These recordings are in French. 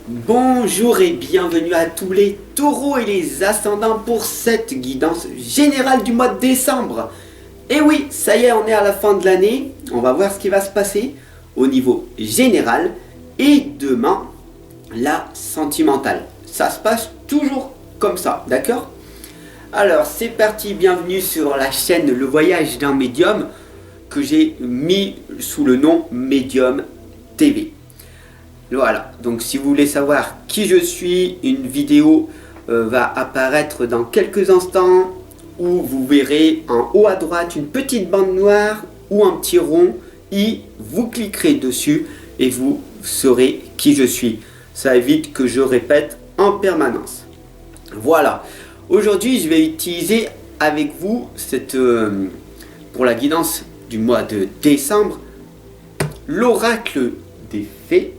Bonjour et bienvenue à tous les taureaux et les ascendants pour cette guidance générale du mois de décembre. Et oui, ça y est, on est à la fin de l'année. On va voir ce qui va se passer au niveau général. Et demain, la sentimentale. Ça se passe toujours comme ça, d'accord? Alors, c'est parti, bienvenue sur la chaîne Le Voyage d'un Médium que j'ai mis sous le nom Médium TV. Voilà, donc si vous voulez savoir qui je suis, une vidéo va apparaître dans quelques instants où vous verrez en haut à droite une petite bande noire ou un petit rond et vous cliquerez dessus et vous saurez qui je suis. Ça évite que je répète en permanence. Voilà, aujourd'hui je vais utiliser avec vous pour la guidance du mois de décembre, l'oracle des fées,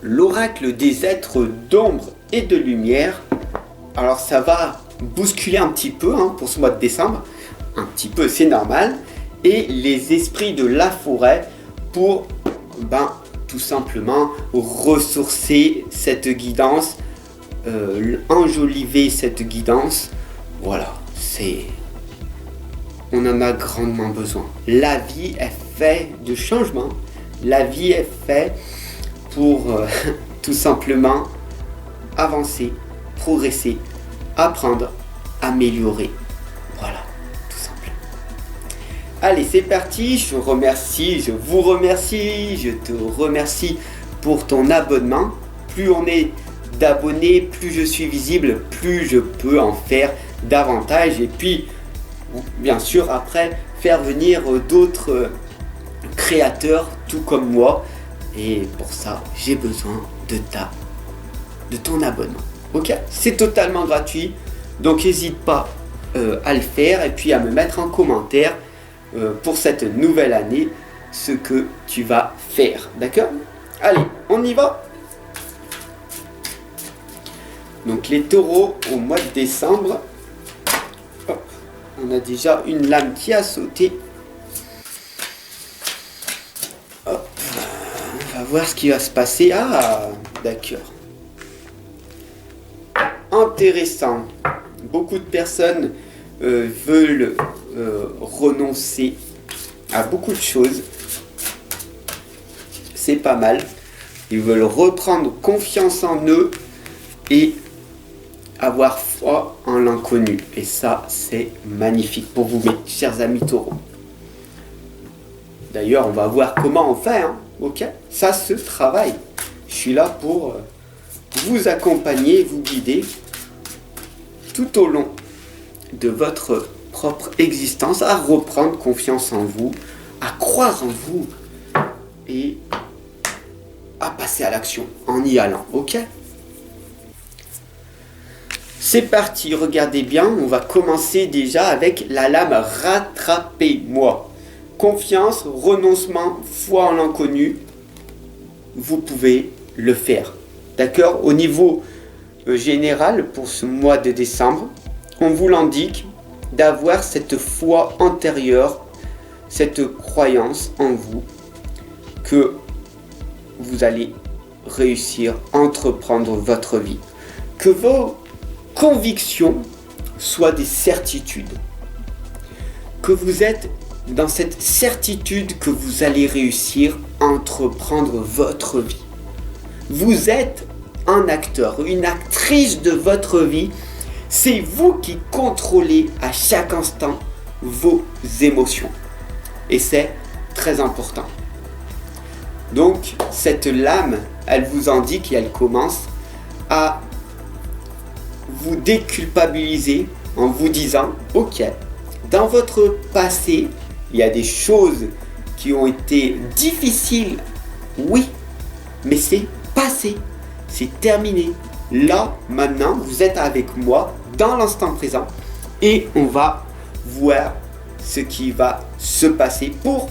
l'oracle des êtres d'ombre et de lumière. Alors ça va bousculer un petit peu pour ce mois de décembre, un petit peu c'est normal, et les esprits de la forêt pour tout simplement ressourcer cette guidance, enjoliver cette guidance. Voilà, on en a grandement besoin. La vie est faite de changements, la vie est faite pour tout simplement avancer, progresser, apprendre, améliorer. Voilà, tout simplement. Allez, c'est parti, je vous remercie, je te remercie pour ton abonnement. Plus on est d'abonnés, plus je suis visible, plus je peux en faire davantage. Et puis, bien sûr, après, faire venir d'autres créateurs tout comme moi. Et pour ça, j'ai besoin de ton abonnement. Ok? C'est totalement gratuit. Donc n'hésite pas à le faire et puis à me mettre en commentaire pour cette nouvelle année ce que tu vas faire. D'accord? Allez, on y va. Donc les taureaux au mois de décembre. Hop, on a déjà une lame qui a sauté. On va voir ce qui va se passer. Ah, d'accord. Intéressant. Beaucoup de personnes veulent renoncer à beaucoup de choses. C'est pas mal. Ils veulent reprendre confiance en eux et avoir foi en l'inconnu. Et ça, c'est magnifique pour vous, mes chers amis taureaux. D'ailleurs, on va voir comment on fait. Ok, ça se travaille. Je suis là pour vous accompagner, vous guider tout au long de votre propre existence à reprendre confiance en vous, à croire en vous et à passer à l'action en y allant. Ok, c'est parti, regardez bien, on va commencer déjà avec la lame rattrapez-moi. Confiance, renoncement, foi en l'inconnu, vous pouvez le faire. D'accord? Au niveau général, pour ce mois de décembre, on vous l'indique d'avoir cette foi antérieure, cette croyance en vous que vous allez réussir à entreprendre votre vie. Que vos convictions soient des certitudes. Que vous êtes dans cette certitude que vous allez réussir à entreprendre votre vie. Vous êtes un acteur, une actrice de votre vie. C'est vous qui contrôlez à chaque instant vos émotions. Et c'est très important. Donc, cette lame, elle vous indique et elle commence à vous déculpabiliser en vous disant, ok, dans votre passé, il y a des choses qui ont été difficiles, oui, mais c'est passé, c'est terminé. Là, maintenant, vous êtes avec moi dans l'instant présent et on va voir ce qui va se passer pour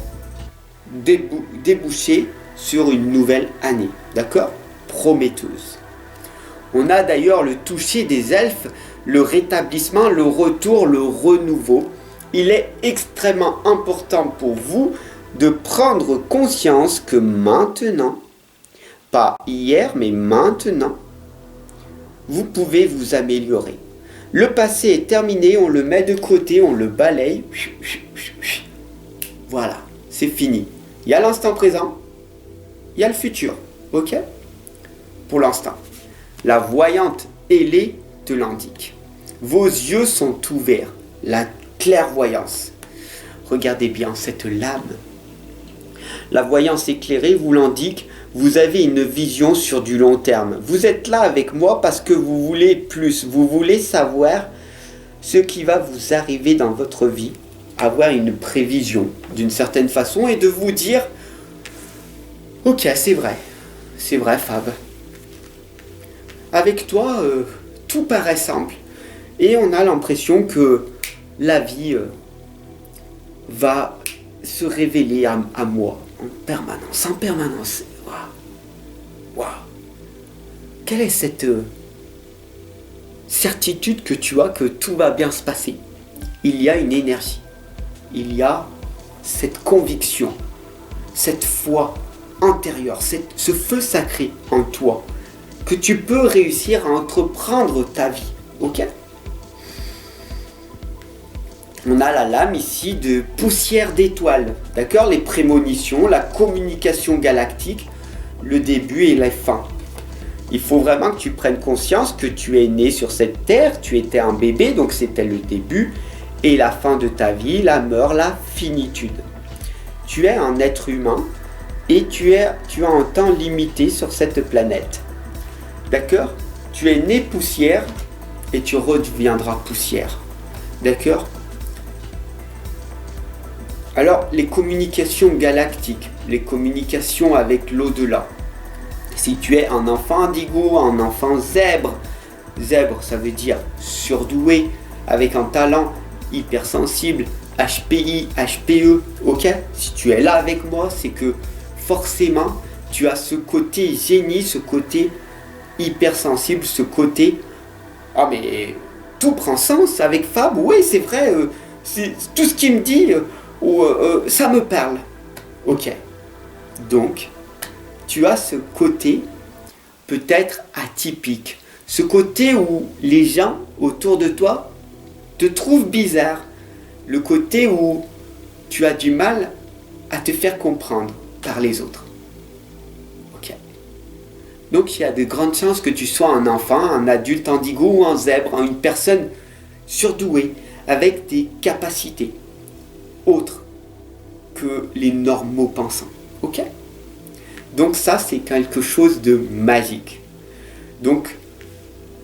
déboucher sur une nouvelle année, d'accord? Prometteuse. On a d'ailleurs le toucher des elfes, le rétablissement, le retour, le renouveau. Il est extrêmement important pour vous de prendre conscience que maintenant, pas hier, mais maintenant, vous pouvez vous améliorer. Le passé est terminé, on le met de côté, on le balaye. Voilà, c'est fini. Il y a l'instant présent, il y a le futur, ok? Pour l'instant. La voyante ailée te l'indique. Vos yeux sont ouverts, la clairvoyance. Regardez bien cette lame. La voyance éclairée vous l'indique, vous avez une vision sur du long terme. Vous êtes là avec moi parce que vous voulez plus, vous voulez savoir ce qui va vous arriver dans votre vie, avoir une prévision d'une certaine façon et de vous dire « Ok, c'est vrai Fab. Avec toi, tout paraît simple et on a l'impression que la vie va se révéler à moi en permanence. Waouh. Quelle est cette certitude que tu as que tout va bien se passer? Il y a une énergie, il y a cette conviction, cette foi intérieure, ce feu sacré en toi, que tu peux réussir à entreprendre ta vie, ok? On a la lame ici de poussière d'étoiles, d'accord? Les prémonitions, la communication galactique, le début et la fin. Il faut vraiment que tu prennes conscience que tu es né sur cette terre, tu étais un bébé, donc c'était le début, et la fin de ta vie, la mort, la finitude. Tu es un être humain et tu as un temps limité sur cette planète. D'accord? Tu es né poussière et tu redeviendras poussière. D'accord? Alors, les communications galactiques, les communications avec l'au-delà. Si tu es un enfant indigo, un enfant zèbre, zèbre ça veut dire surdoué, avec un talent hypersensible, HPI, HPE, ok? Si tu es là avec moi, c'est que forcément, tu as ce côté génie, ce côté hypersensible, ce côté... Ah mais tout prend sens avec Fab, oui c'est vrai, c'est tout ce qu'il me dit... ça me parle. Ok. Donc, tu as ce côté peut-être atypique. Ce côté où les gens autour de toi te trouvent bizarre. Le côté où tu as du mal à te faire comprendre par les autres. Ok. Donc, il y a de grandes chances que tu sois un enfant, un adulte indigo ou un zèbre, une personne surdouée avec des capacités autres que les normaux pensants. Ok? Donc ça, c'est quelque chose de magique. Donc,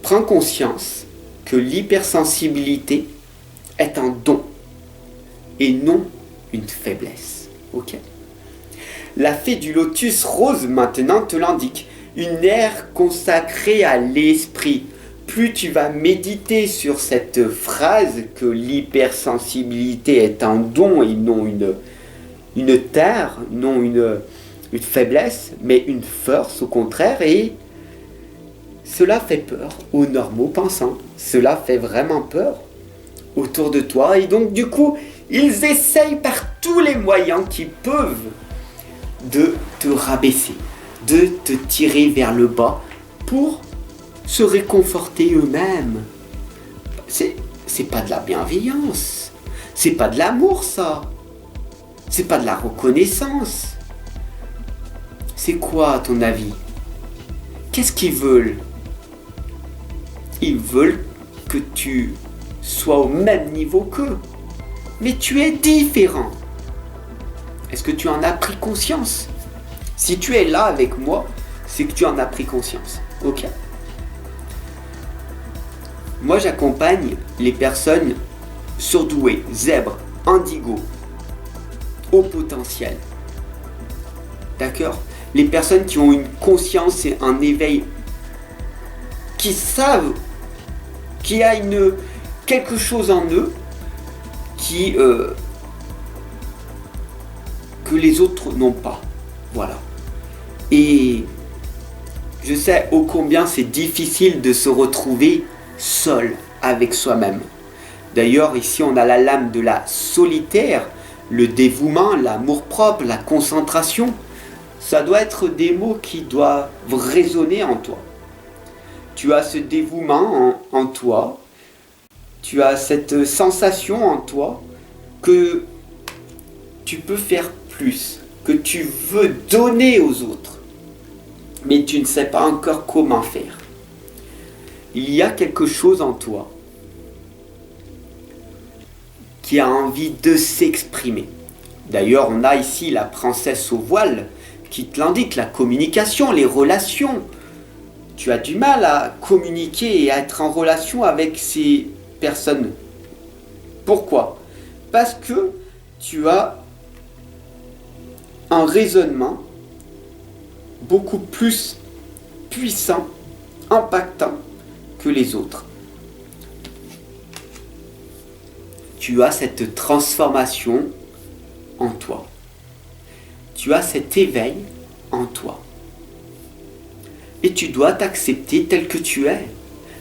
prends conscience que l'hypersensibilité est un don et non une faiblesse. Ok? La fée du lotus rose maintenant te l'indique. Une ère consacrée à l'esprit. Plus tu vas méditer sur cette phrase que l'hypersensibilité est un don et non une tare, non une faiblesse, mais une force au contraire, et cela fait peur aux normaux pensants. Cela fait vraiment peur autour de toi, et donc du coup, ils essayent par tous les moyens qu'ils peuvent de te rabaisser, de te tirer vers le bas pour se réconforter eux-mêmes. C'est pas de la bienveillance, c'est pas de l'amour ça, c'est pas de la reconnaissance. C'est quoi à ton avis? Qu'est-ce qu'ils veulent? Ils veulent que tu sois au même niveau qu'eux, mais tu es différent. Est-ce que tu en as pris conscience? Si tu es là avec moi, c'est que tu en as pris conscience. Ok? Moi, j'accompagne les personnes surdouées, zèbres, indigos, au potentiel. D'accord? Les personnes qui ont une conscience et un éveil, qui savent qu'il y a quelque chose en eux que les autres n'ont pas. Voilà. Et je sais ô combien c'est difficile de se retrouver seul avec soi-même. D'ailleurs, ici, on a la lame de la solitaire, le dévouement, l'amour-propre, la concentration. Ça doit être des mots qui doivent résonner en toi. Tu as ce dévouement en toi. Tu as cette sensation en toi que tu peux faire plus, que tu veux donner aux autres, mais tu ne sais pas encore comment faire. Il y a quelque chose en toi qui a envie de s'exprimer. D'ailleurs, on a ici la princesse au voile qui te l'indique, la communication, les relations. Tu as du mal à communiquer et à être en relation avec ces personnes. Pourquoi? Parce que tu as un raisonnement beaucoup plus puissant, impactant que les autres. Tu as cette transformation en toi. Tu as cet éveil en toi. Et tu dois t'accepter tel que tu es.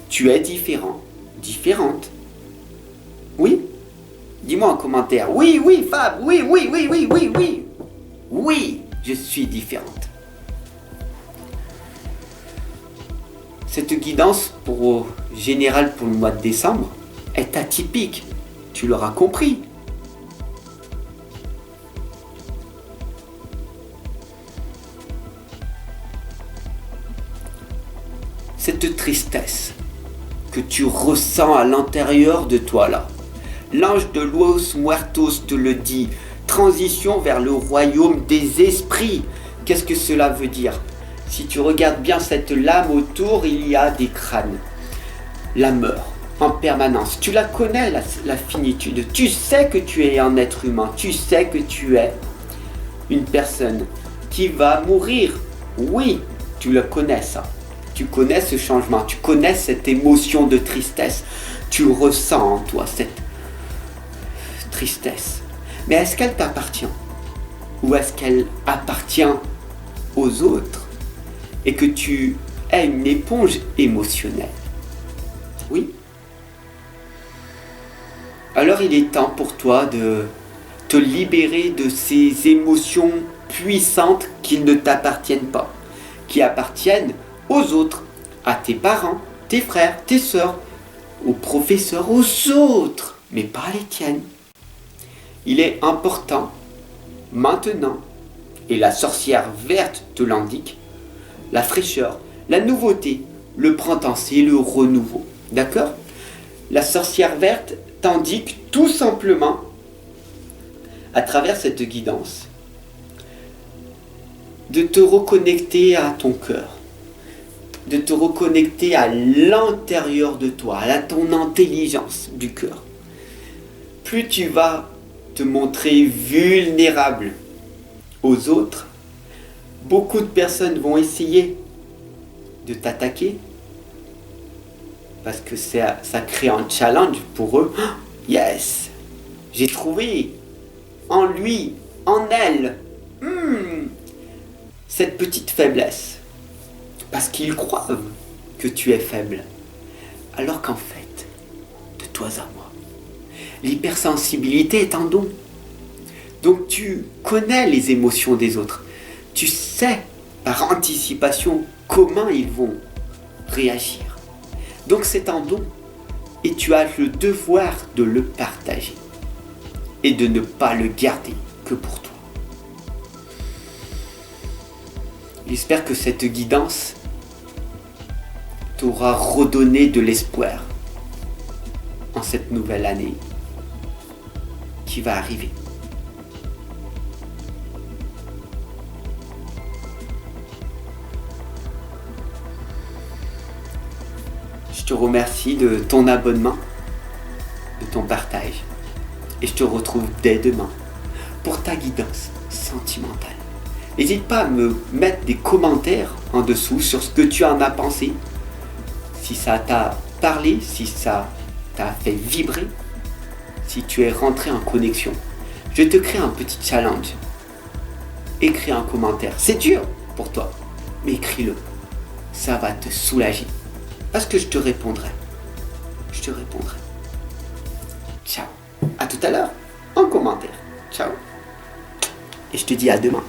Tu es différent, différente. Oui? Dis-moi en commentaire. Oui, oui, Fab, oui, oui, oui, oui, oui, oui. Oui, je suis différente. Cette guidance générale pour le mois de décembre est atypique. Tu l'auras compris. Cette tristesse que tu ressens à l'intérieur de toi là, l'ange de Los Muertos te le dit, transition vers le royaume des esprits. Qu'est-ce que cela veut dire? Si tu regardes bien cette lame autour, il y a des crânes. La mort en permanence. Tu la connais, la finitude. Tu sais que tu es un être humain. Tu sais que tu es une personne qui va mourir. Oui, tu le connais ça. Tu connais ce changement. Tu connais cette émotion de tristesse. Tu ressens en toi cette tristesse. Mais est-ce qu'elle t'appartient? Ou est-ce qu'elle appartient aux autres? Et que tu es une éponge émotionnelle? Oui. Alors il est temps pour toi de te libérer de ces émotions puissantes qui ne t'appartiennent pas, qui appartiennent aux autres, à tes parents, tes frères, tes sœurs, aux professeurs, aux autres, mais pas les tiennes. Il est important, maintenant, et la sorcière verte te l'indique, la fraîcheur, la nouveauté, le printemps, c'est le renouveau. D'accord? La sorcière verte t'indique tout simplement, à travers cette guidance, de te reconnecter à ton cœur, de te reconnecter à l'intérieur de toi, à ton intelligence du cœur. Plus tu vas te montrer vulnérable aux autres, beaucoup de personnes vont essayer de t'attaquer parce que ça crée un challenge pour eux. Yes, j'ai trouvé en lui, en elle, cette petite faiblesse. Parce qu'ils croient que tu es faible. Alors qu'en fait, de toi à moi, l'hypersensibilité est un don. Donc tu connais les émotions des autres. Tu sais par anticipation comment ils vont réagir. Donc c'est un don. Et tu as le devoir de le partager. Et de ne pas le garder que pour toi. J'espère que cette guidance t'aura redonné de l'espoir en cette nouvelle année qui va arriver. Je te remercie de ton abonnement, de ton partage. Et je te retrouve dès demain pour ta guidance sentimentale. N'hésite pas à me mettre des commentaires en dessous sur ce que tu en as pensé. Si ça t'a parlé, si ça t'a fait vibrer, si tu es rentré en connexion. Je te crée un petit challenge. Écris un commentaire. C'est dur pour toi, mais écris-le. Ça va te soulager. Parce que je te répondrai. Je te répondrai. Ciao. À tout à l'heure en commentaire. Ciao. Et je te dis à demain.